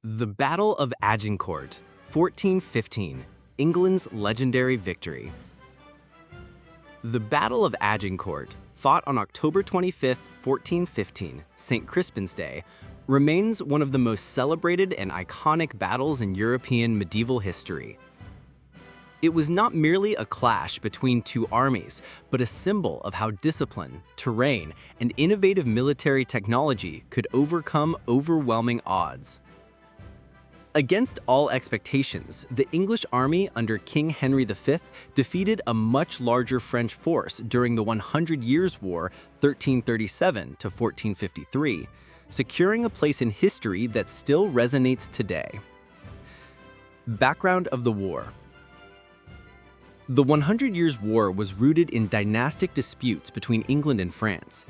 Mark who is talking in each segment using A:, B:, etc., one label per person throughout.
A: The Battle of Agincourt, 1415, England's legendary victory. The Battle of Agincourt, fought on October 25, 1415, St. Crispin's Day, remains one of the most celebrated and iconic battles in European medieval history. It was not merely a clash between two armies, but a symbol of how discipline, terrain, and innovative military technology could overcome overwhelming odds. Against all expectations, the English army under King Henry V defeated a much larger French force during the 100 Years' War, 1337 to 1453, securing a place in history that still resonates today. Background of the war. The 100 Years' War was rooted in dynastic disputes between England and France.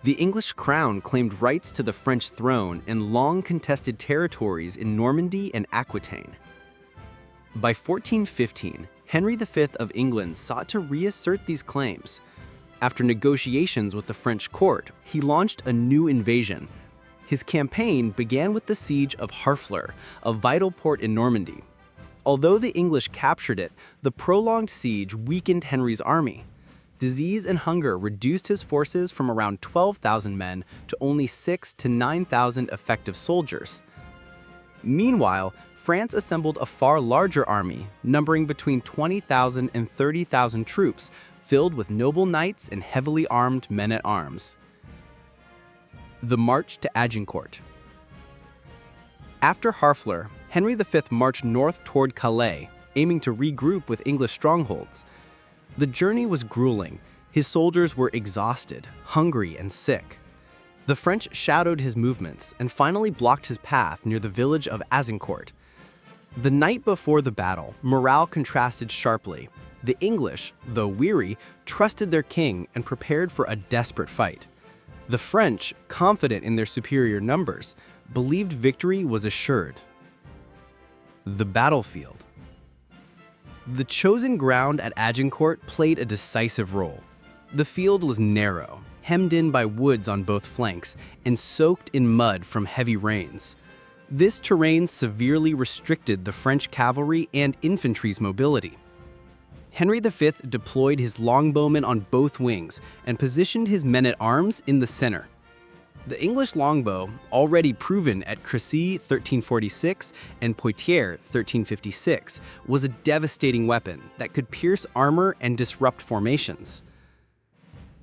A: The English crown claimed rights to the French throne and long-contested territories in Normandy and Aquitaine. By 1415, Henry V of England sought to reassert these claims. After negotiations with the French court, he launched a new invasion. His campaign began with the siege of Harfleur, a vital port in Normandy. Although the English captured it, the prolonged siege weakened Henry's army. Disease and hunger reduced his forces from around 12,000 men to only 6,000 to 9,000 effective soldiers. Meanwhile, France assembled a far larger army, numbering between 20,000 and 30,000 troops, filled with noble knights and heavily armed men-at-arms. The march to Agincourt. After Harfleur, Henry V marched north toward Calais, aiming to regroup with English strongholds. The journey was grueling. His soldiers were exhausted, hungry, and sick. The French shadowed his movements and finally blocked his path near the village of Agincourt. The night before the battle, morale contrasted sharply. The English, though weary, trusted their king and prepared for a desperate fight. The French, confident in their superior numbers, believed victory was assured. The battlefield. The chosen ground at Agincourt played a decisive role. The field was narrow, hemmed in by woods on both flanks, and soaked in mud from heavy rains. This terrain severely restricted the French cavalry and infantry's mobility. Henry V deployed his longbowmen on both wings and positioned his men-at-arms in the center. The English longbow, already proven at Crécy 1346 and Poitiers 1356, was a devastating weapon that could pierce armor and disrupt formations.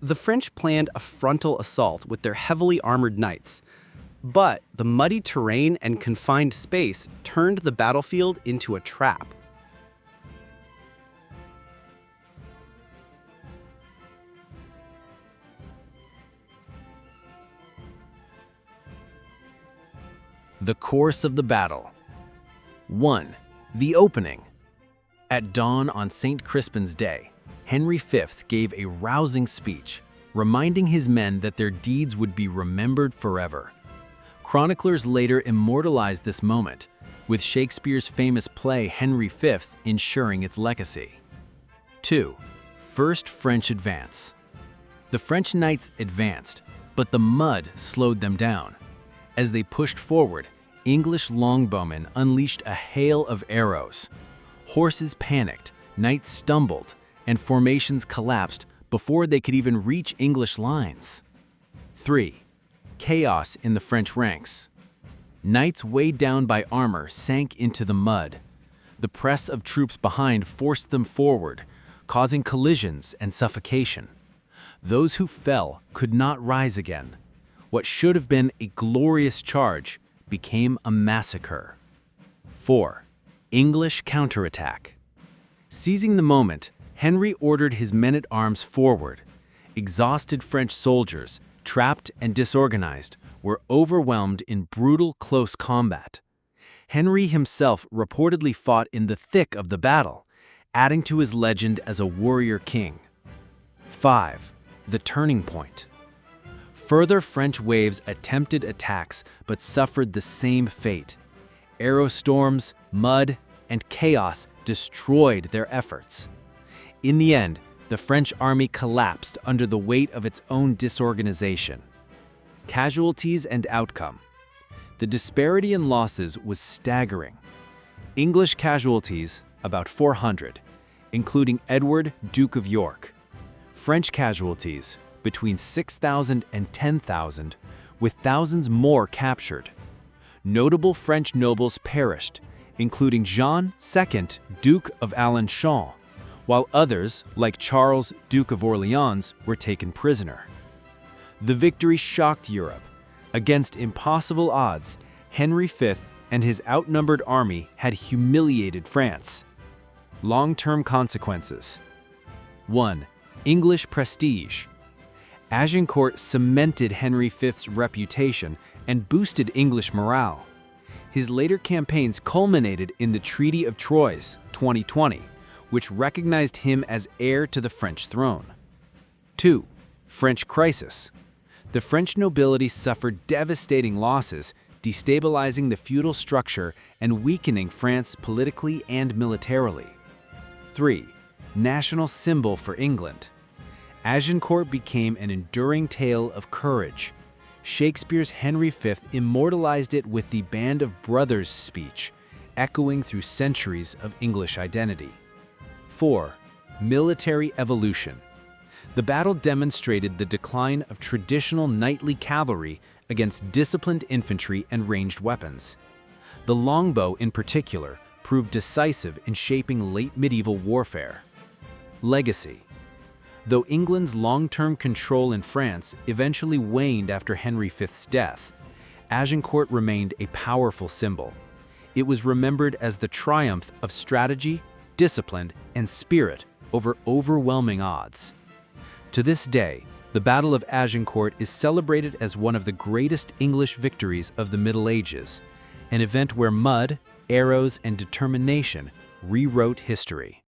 A: The French planned a frontal assault with their heavily armored knights, but the muddy terrain and confined space turned the battlefield into a trap.
B: The course of the battle. 1. The opening. At dawn on St. Crispin's Day, Henry V gave a rousing speech, reminding his men that their deeds would be remembered forever. Chroniclers later immortalized this moment, with Shakespeare's famous play Henry V ensuring its legacy. 2. First French advance. The French knights advanced, but the mud slowed them down. As they pushed forward, English longbowmen unleashed a hail of arrows. Horses panicked, knights stumbled, and formations collapsed before they could even reach English lines. 3. Chaos in the French ranks. Knights weighed down by armor sank into the mud. The press of troops behind forced them forward, causing collisions and suffocation. Those who fell could not rise again. What should have been a glorious charge became a massacre. 4. English counterattack. Seizing the moment, Henry ordered his men-at-arms forward. Exhausted French soldiers, trapped and disorganized, were overwhelmed in brutal close combat. Henry himself reportedly fought in the thick of the battle, adding to his legend as a warrior king. 5. The turning point. Further French waves attempted attacks but suffered the same fate. Arrow storms, mud, and chaos destroyed their efforts. In the end, the French army collapsed under the weight of its own disorganization. Casualties and outcome. The disparity in losses was staggering. English casualties, about 400, including Edward, Duke of York. French casualties, between 6,000 and 10,000, with thousands more captured. Notable French nobles perished, including Jean II, Duke of Alençon, while others, like Charles, Duke of Orleans, were taken prisoner. The victory shocked Europe. Against impossible odds, Henry V and his outnumbered army had humiliated France. Long-term consequences. 1. English prestige. Agincourt cemented Henry V's reputation and boosted English morale. His later campaigns culminated in the Treaty of Troyes, 2020, which recognized him as heir to the French throne. 2. French crisis. The French nobility suffered devastating losses, destabilizing the feudal structure and weakening France politically and militarily. 3. National symbol for England. Agincourt became an enduring tale of courage. Shakespeare's Henry V immortalized it with the Band of Brothers speech, echoing through centuries of English identity. 4. Military evolution. The battle demonstrated the decline of traditional knightly cavalry against disciplined infantry and ranged weapons. The longbow, in particular, proved decisive in shaping late medieval warfare. Legacy. Though England's long-term control in France eventually waned after Henry V's death, Agincourt remained a powerful symbol. It was remembered as the triumph of strategy, discipline, and spirit over overwhelming odds. To this day, the Battle of Agincourt is celebrated as one of the greatest English victories of the Middle Ages, an event where mud, arrows, and determination rewrote history.